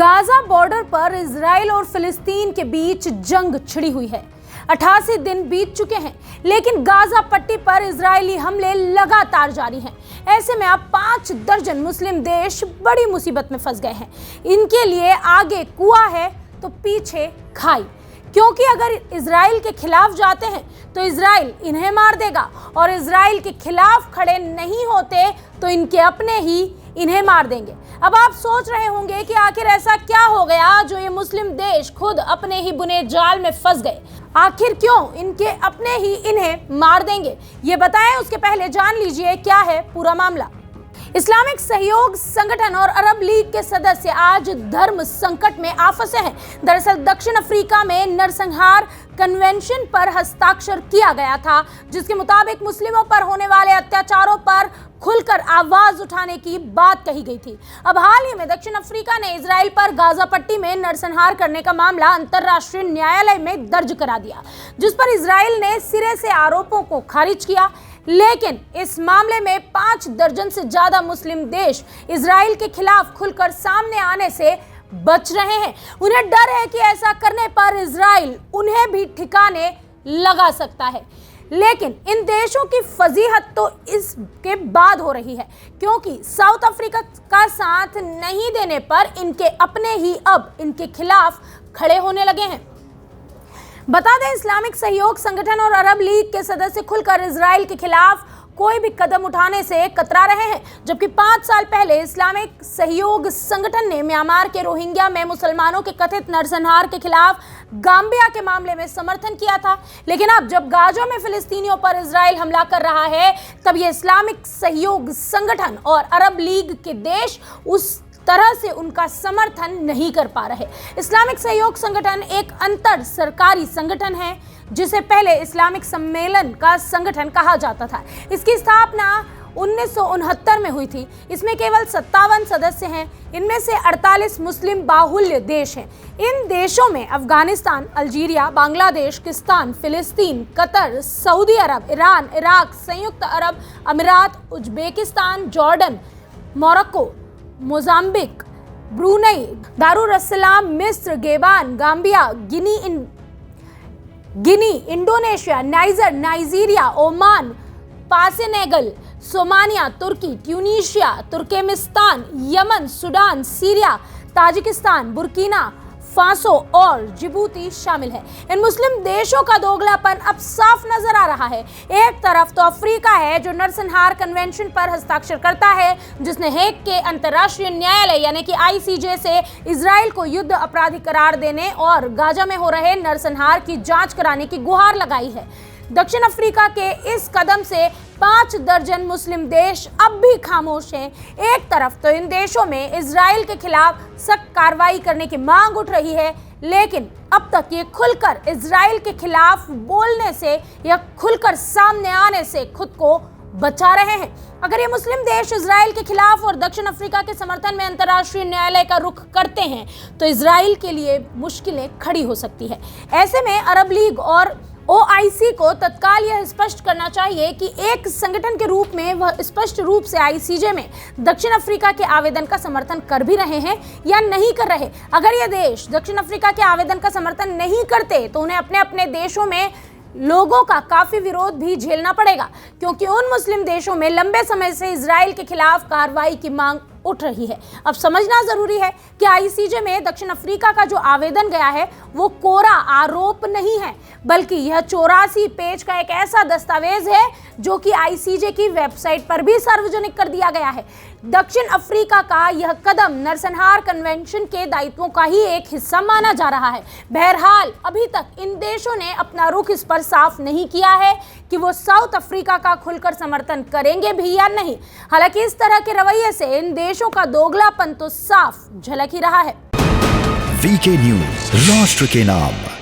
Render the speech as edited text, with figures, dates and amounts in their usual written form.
Gaza border पर Israel और फिलिस्तीन के बीच जंग छिड़ी हुई है। 88 दिन बीत चुके हैं, लेकिन गाजा पट्टी पर इजरायली हमले लगातार जारी हैं। ऐसे में अब 5 दर्जन मुस्लिम देश बड़ी मुसीबत में फंस गए हैं। इनके लिए आगे कुआं है तो पीछे खाई, क्योंकि अगर इजराइल के खिलाफ जाते हैं तो इजराइल इन्हें मार देगा, और इजराइल के खिलाफ खड़े नहीं होते तो इनके अपने ही इन्हें मार देंगे। अब आप सोच रहे होंगे कि आखिर ऐसा क्या हो गया जो ये मुस्लिम देश खुद अपने ही बुने जाल में फंस गए। आखिर क्यों इनके अपने ही इन्हें मार देंगे, ये बताएं उसके पहले जान लीजिए क्या है पूरा मामला। इस्लामिक सहयोग संगठन और अरब लीग के सदस्य आज धर्म संकट में आ फंसे हैं। दरअसल दक्षिण अफ्रीका में नरसंहार कन्वेंशन पर हस्ताक्षर किया गया था, जिसके मुताबिक मुस्लिमों पर होने वाले अत्याचारों पर खुलकर आवाज उठाने की बात कही गई थी। अब हाल ही में दक्षिण अफ्रीका ने इजराइल पर गाजा पट्टी में नरसंहार करने का मामला अंतर्राष्ट्रीय न्यायालय में दर्ज करा दिया, जिस पर इजराइल ने सिरे से आरोपों को खारिज किया। लेकिन इस मामले में 5 दर्जन से ज्यादा मुस्लिम देश इजराइल के खिलाफ खुलकर सामने आने से बच रहे हैं। उन्हें डर है कि ऐसा करने पर इजराइल उन्हें भी ठिकाने लगा सकता है। लेकिन इन देशों की फजीहत तो इसके बाद हो रही है, क्योंकि साउथ अफ्रीका का साथ नहीं देने पर इनके अपने ही अब इनके खिलाफ खड़े होने लगे हैं। बता दें, इस्लामिक सहयोग संगठन और अरब लीग के सदस्य खुलकर इजराइल के खिलाफ कोई भी कदम उठाने से कतरा रहे हैं, जबकि 5 साल पहले इस्लामिक सहयोग संगठन ने म्यांमार के रोहिंग्या में मुसलमानों के कथित नरसंहार के खिलाफ गाम्बिया के मामले में समर्थन किया था। लेकिन अब जब गाजा में फिलिस्तीनियों पर इजराइल हमला कर रहा है, तब ये इस्लामिक सहयोग संगठन और अरब लीग के देश उस तरह से उनका समर्थन नहीं कर पा रहे। इस्लामिक सहयोग संगठन एक अंतर सरकारी संगठन है, जिसे पहले इस्लामिक सम्मेलन का संगठन कहा जाता था। इसकी स्थापना 1969 में हुई थी। इसमें केवल 57 सदस्य हैं। इनमें से 48 मुस्लिम बाहुल्य देश हैं। इन देशों में अफगानिस्तान, अल्जीरिया, बांग्लादेश, किस्तान, फिलिस्तीन, कतर, सऊदी अरब, ईरान, इराक, संयुक्त अरब अमीरात, Uzbekistan, Jordan, Morocco, Mozambique, Brunei, Darussalam, मिस्र, Gabon, Gambia, Guinea, Indonesia, Niger, Nigeria, Oman, पासेनेगल, सोमानिया, तुर्की, Tunisia, Turkmenistan, Yemen, Sudan, Syria, Tajikistan, Burkina Faso और जिबूती शामिल है। इन मुस्लिम देशों का दोगलापन अब साफ नजर आ रहा है। एक तरफ तो अफ्रीका है जो नरसंहार कन्वेंशन पर हस्ताक्षर करता है, जिसने हेग के अंतर्राष्ट्रीय न्यायालय यानी कि ICJ से इजराइल को युद्ध अपराधी करार देने और गाजा में हो रहे नरसंहार की जांच कराने की गुहार लगाई है। दक्षिण अफ्रीका के इस कदम से 5 दर्जन मुस्लिम देश अब भी खामोश हैं। एक तरफ तो इन देशों में इजराइल के खिलाफ सख्त कार्रवाई करने की मांग उठ रही है, लेकिन अब तक ये खुलकर इजराइल के खिलाफ बोलने से या खुलकर सामने आने से खुद को बचा रहे हैं। अगर ये मुस्लिम देश इजराइल के खिलाफ और दक्षिण अफ्रीका के समर्थन में अंतर्राष्ट्रीय न्यायालय का रुख करते हैं, तो इजराइल के लिए मुश्किलें खड़ी हो सकती है। ऐसे में अरब लीग और OIC को तत्काल यह स्पष्ट करना चाहिए कि एक संगठन के रूप में वह स्पष्ट रूप से ICJ में दक्षिण अफ्रीका के आवेदन का समर्थन कर भी रहे हैं या नहीं कर रहे। अगर ये देश दक्षिण अफ्रीका के आवेदन का समर्थन नहीं करते तो उन्हें अपने अपने देशों में लोगों का काफी विरोध भी झेलना पड़ेगा, क्योंकि उन मुस्लिम देशों में लंबे समय से इजराइल के खिलाफ कार्रवाई की मांग उठ रही है। अब समझना जरूरी है कि ICJ में दक्षिण अफ्रीका का जो आवेदन गया है वो कोरा आरोप नहीं है, बल्कि यह 84 पेज का एक ऐसा दस्तावेज है जो कि ICJ की वेबसाइट पर भी सार्वजनिक कर दिया गया है। दक्षिण अफ्रीका का यह कदम नरसंहार कन्वेंशन के दायित्वों का ही एक हिस्सा माना जा रहा है। बहरहाल अभी तक इन देशों ने अपना रुख इस पर साफ नहीं किया है कि वो साउथ अफ्रीका का खुलकर समर्थन करेंगे भी या नहीं। हालांकि इस तरह के रवैये से इन देशों का दोगलापन तो साफ झलक ही रहा है। VK न्यूज, राष्ट्र के नाम।